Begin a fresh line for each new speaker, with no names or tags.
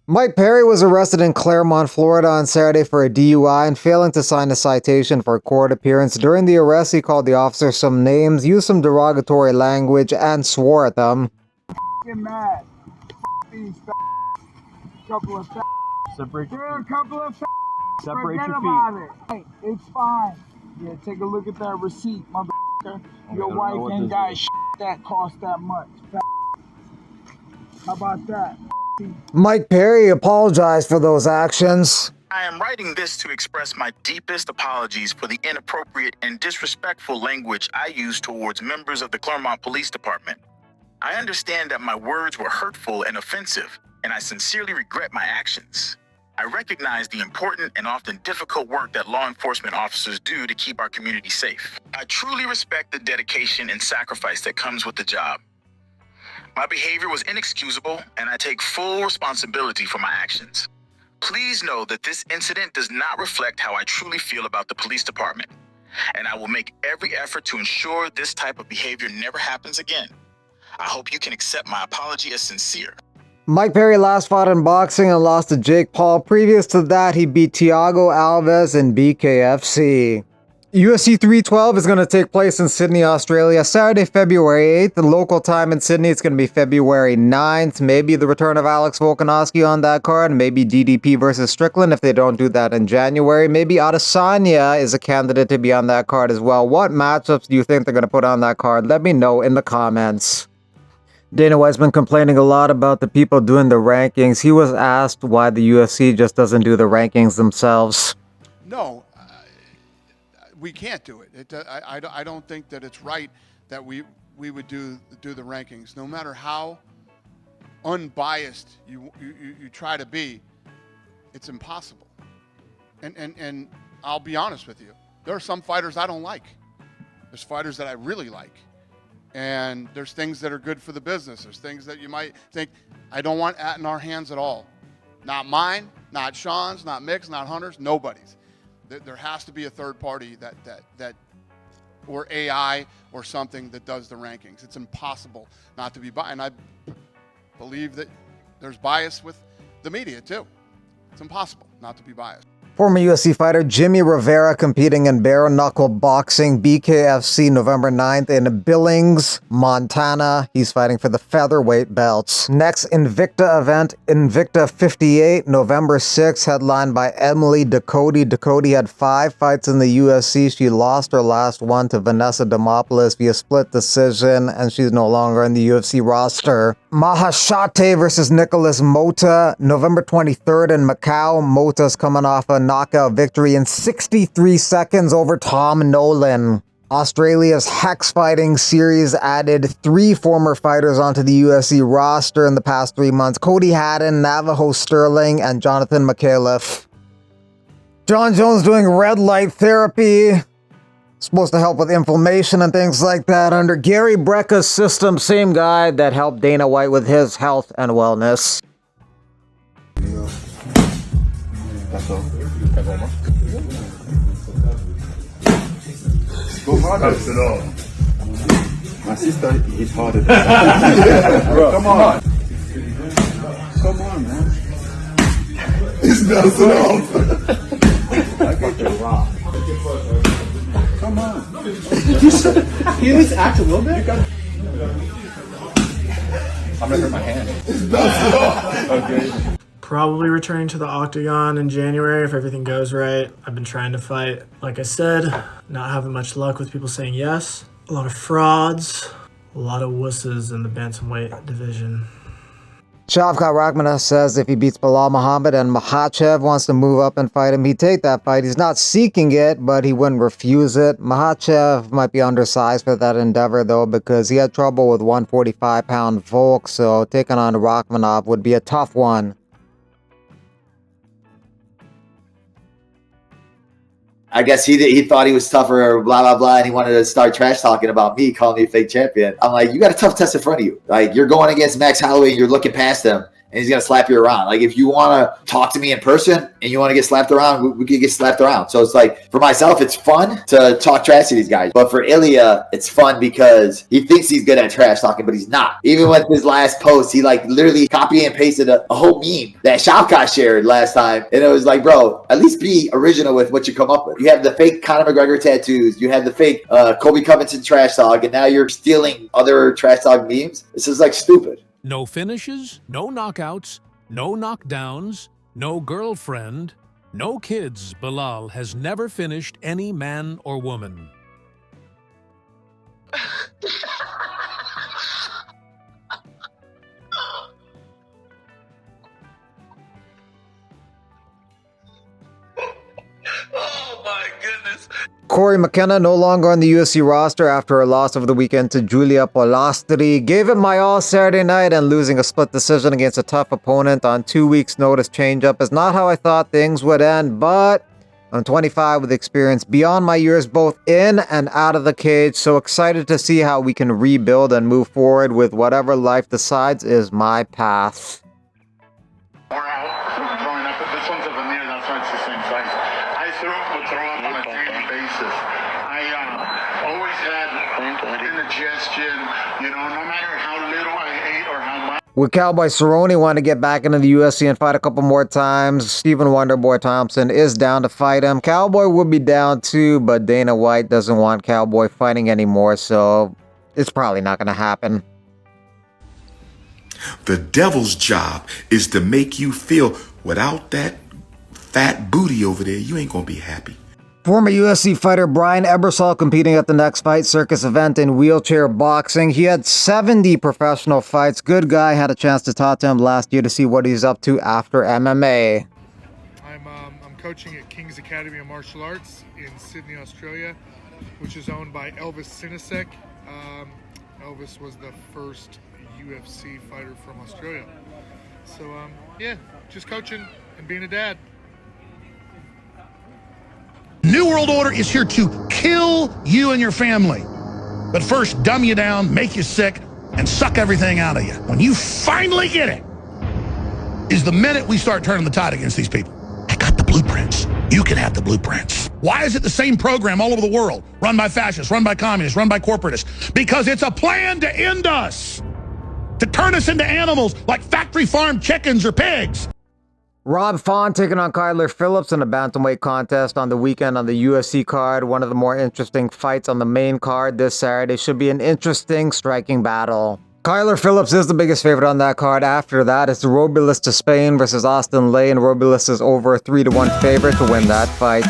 Mike Perry was arrested in Claremont, Florida on Saturday for a DUI and failing to sign a citation for a court appearance. During the arrest, he called the officer some names, used some derogatory language, and swore at them.
Get mad. These couple of
Separate
They're a couple of
Separate
Forget
your
about
feet.
it. Hey, it's fine. Yeah, take a look at that receipt, motherfucker. Your wife ain't got shit that cost that much. How about that?
Mike Perry apologized for those actions.
I am writing this to express my deepest apologies for the inappropriate and disrespectful language I used towards members of the Claremont Police Department. I understand that my words were hurtful and offensive, and I sincerely regret my actions. I recognize the important and often difficult work that law enforcement officers do to keep our community safe. I truly respect the dedication and sacrifice that comes with the job. My behavior was inexcusable, and I take full responsibility for my actions. Please know that this incident does not reflect how I truly feel about the police department, and I will make every effort to ensure this type of behavior never happens again. I hope you can accept my apology as sincere.
Mike Perry last fought in boxing and lost to Jake Paul. Previous to that, he beat Thiago Alves in BKFC. UFC 312 is going to take place in Sydney, Australia, Saturday, February 8th. The local time in Sydney, it's going to be February 9th. Maybe the return of Alex Volkanovski on that card. Maybe DDP versus Strickland if they don't do that in January. Maybe Adesanya is a candidate to be on that card as well. What matchups do you think they're going to put on that card? Let me know in the comments. Dana White's been complaining a lot about the people doing the rankings. He was asked why the UFC just doesn't do the rankings themselves.
No, we can't do it. I don't think that it's right that we would do the rankings. No matter how unbiased you try to be, it's impossible. And I'll be honest with you. There are some fighters I don't like. There's fighters that I really like. And there's things that are good for the business. There's things that you might think, I don't want in our hands at all. Not mine, not Sean's, not Mick's, not Hunter's, nobody's. There has to be a third party that or AI or something that does the rankings. It's impossible not to be biased. And I believe that there's bias with the media too. It's impossible not to be biased.
Former UFC fighter Jimmy Rivera competing in bare knuckle boxing, BKFC, November 9th in Billings, Montana. He's fighting for the featherweight belts. Next Invicta event, Invicta 58, November 6th, headlined by Emily Ducote. Ducote had 5 fights in the UFC. She lost her last one to Vanessa Demopoulos via split decision, and she's no longer in the UFC roster. Makhachev versus Nicholas Mota, November 23rd in Macau. Mota's coming off a knockout victory in 63 seconds over Tom Nolan. Australia's Hex Fighting Series added 3 former fighters onto the UFC roster in the past 3 months. Cody Haddon, Navajo Sterling, and Jonathan McAuliffe. John Jones doing red light therapy. Supposed to help with inflammation and things like that under Gary Brecka's system. Same guy that helped Dana White with his health and wellness.
That's all. Go harder. My sister is harder than that. Bro, come on. Come on, man. It's bouncing off. I got you rock. Come on.
Can you at least act a little bit?
I'm gonna hurt my hand. It's bouncing off. Okay.
Probably returning to the octagon in January if everything goes right. I've been trying to fight. Like I said, not having much luck with people saying yes. A lot of frauds, a lot of wusses in the bantamweight division.
Shavkat Rakhmonov says if he beats Belal Muhammad and Makhachev wants to move up and fight him, he'd take that fight. He's not seeking it, but he wouldn't refuse it. Makhachev might be undersized for that endeavor, though, because he had trouble with 145-pound Volk, so taking on Rakhmonov would be a tough one.
I guess he thought he was tougher or blah, blah, blah, and he wanted to start trash talking about me, calling me a fake champion. I'm like, you got a tough test in front of you. Like, you're going against Max Holloway, you're looking past him, and he's gonna slap you around. Like, if you want to talk to me in person and you want to get slapped around, we can get slapped around. So it's like, for myself, it's fun to talk trash to these guys, but for Ilia, it's fun because he thinks he's good at trash talking, but he's not. Even with his last post, he like literally copy and pasted a whole meme that Shavkat shared last time, and it was like, bro, at least be original with what you come up with. You have the fake Conor McGregor tattoos, you have the fake Kobe Covington trash talk, and now you're stealing other trash talk memes. This is like stupid.
No finishes, no knockouts, no knockdowns, no girlfriend, no kids. Belal has never finished any man or woman.
Oh my goodness.
Corey McKenna, no longer on the UFC roster after a loss over the weekend to Julia Polastri. Gave it my all Saturday night, and losing a split decision against a tough opponent on 2 weeks' notice changeup is not how I thought things would end, but I'm 25 with experience beyond my years both in and out of the cage, so excited to see how we can rebuild and move forward with whatever life decides is my path.
We're out throwing up. This one's a veneer, that's why it's the same size. I would throw up on a daily basis. I always had indigestion, you know, no matter how little I ate or how much.
With Cowboy Cerrone wanting to get back into the UFC and fight a couple more times, Stephen Wonderboy Thompson is down to fight him. Cowboy would be down too, but Dana White doesn't want Cowboy fighting anymore, so it's probably not going to happen.
The devil's job is to make you feel without that fat booty over there, you ain't gonna be happy.
Former UFC fighter Brian Ebersol competing at the Next Fight Circus event in wheelchair boxing. He had 70 professional fights. Good guy. Had a chance to talk to him last year to see what he's up to after MMA.
I'm coaching at King's Academy of Martial Arts in Sydney, Australia, which is owned by Elvis Sinisek. Elvis was the first UFC fighter from Australia. So, yeah, just coaching and being a dad.
New World Order is here to kill you and your family. But first, dumb you down, make you sick, and suck everything out of you. When you finally get it, is the minute we start turning the tide against these people. I got the blueprints. You can have the blueprints. Why is it the same program all over the world? Run by fascists, run by communists, run by corporatists. Because it's a plan to end us. To turn us into animals like factory farmed chickens or pigs.
Rob Font taking on Kyler Phillips in a bantamweight contest on the weekend on the UFC card. One of the more interesting fights on the main card this Saturday. Should be an interesting striking battle. Kyler Phillips is the biggest favorite on that card. After that, it's Robulis to Spain versus Austin Lay, and Robulis is over a 3-1 favorite to win that fight.